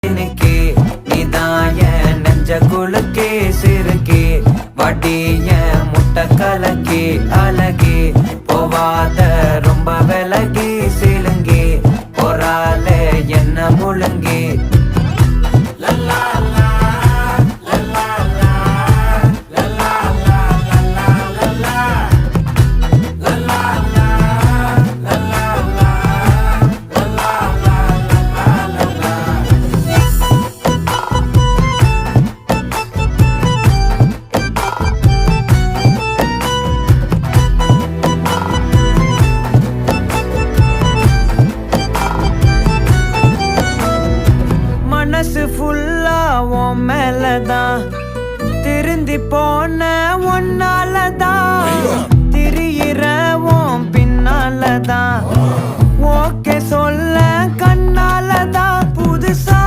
இன்னைக்கு நீதான் என் நெஞ்ச குலுக்கே சிறுக்கே வட்டிய முட்டை கலக்கி அழகி போவாத ரொம்ப விலகி சிலுங்கி போறால என்ன முழுங்கி மனசு ஃபுல்லா உன் மேலதான் திருந்தி போன ஒன்னாலதான் திரியிற உன் பின்னாலதான் ஓகே சொல்ல கண்ணாலதான் புதுசா